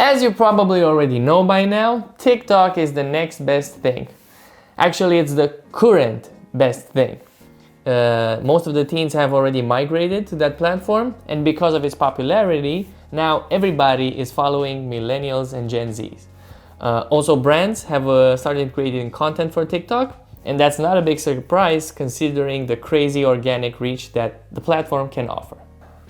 As you probably already know by now, TikTok is the next best thing. Actually, it's the current best thing. Most of the teens have already migrated to that platform, and because of its popularity, now everybody is following millennials and Gen Zs. Also, brands have started creating content for TikTok, and that's not a big surprise considering the crazy organic reach that the platform can offer.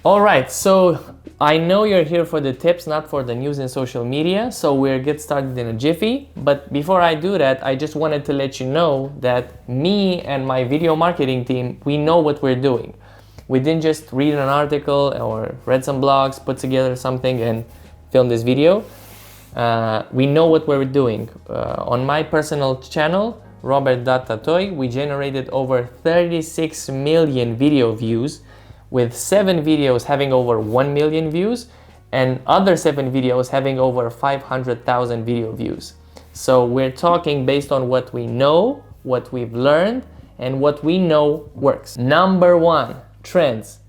Alright, so I know you're here for the tips, not for the news and social media, so we'll get started in a jiffy. But before I do that, I just wanted to let you know that me and my video marketing team, we know what we're doing. We didn't just read an article or read some blogs, put together something and film this video. We know what we're doing. On my personal channel, Robert.Tatoy, we generated over 36 million video views, with 7 videos having over 1 million views and other 7 videos having over 500,000 video views. So we're talking based on what we know, what we've learned, and what we know works. Number 1, trends.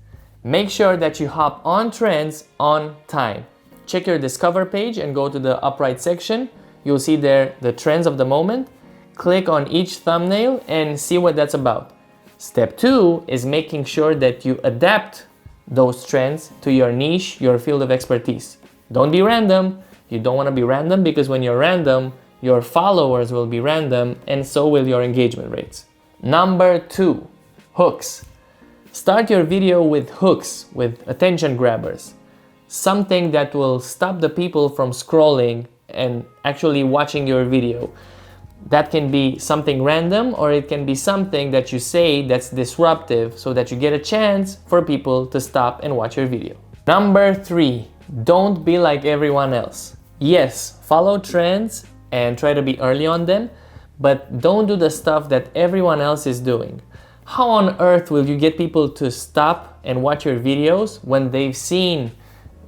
Make sure that you hop on trends on time. Check your Discover page and go to the upright section. You'll see there the trends of the moment. Click on each thumbnail and see what that's about. Step 2 is making sure that you adapt those trends to your niche, your field of expertise. Don't be random. You don't want to be random because when you're random, your followers will be random and so will your engagement rates. Number 2, hooks. Start your video with hooks, with attention grabbers. Something that will stop the people from scrolling and actually watching your video. That can be something random or it can be something that you say that's disruptive so that you get a chance for people to stop and watch your video. Number 3, don't be like everyone else. Yes, follow trends and try to be early on them, but don't do the stuff that everyone else is doing. How on earth will you get people to stop and watch your videos when they've seen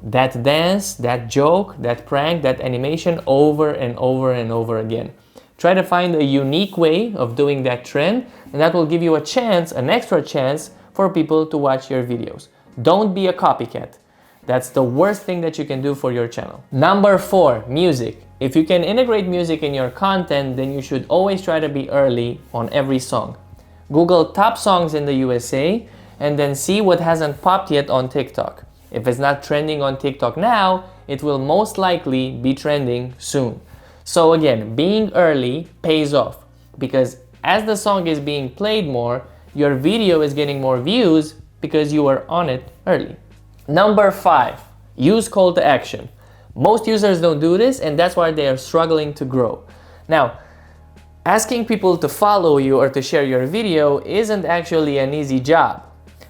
that dance, that joke, that prank, that animation over and over and over again? Try to find a unique way of doing that trend, and that will give you a chance, an extra chance for people to watch your videos. Don't be a copycat. That's the worst thing that you can do for your channel. Number 4, music. If you can integrate music in your content, then you should always try to be early on every song. Google top songs in the USA and then see what hasn't popped yet on TikTok. If it's not trending on TikTok now, it will most likely be trending soon. So again, being early pays off because as the song is being played more, your video is getting more views because you were on it early. Number 5, use call to action. Most users don't do this and that's why they are struggling to grow. Now, asking people to follow you or to share your video isn't actually an easy job.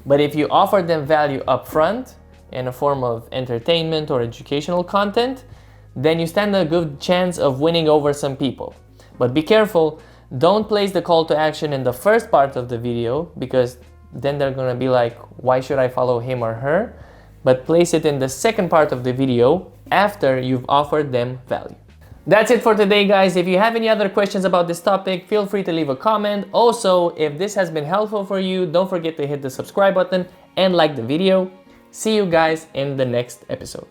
But if you offer them value upfront in a form of entertainment or educational content, then you stand a good chance of winning over some people. But be careful, don't place the call to action in the first part of the video because then they're gonna be like, why should I follow him or her? But place it in the second part of the video after you've offered them value. That's it for today, guys. If you have any other questions about this topic, feel free to leave a comment. Also, if this has been helpful for you, don't forget to hit the subscribe button and like the video. See you guys in the next episode.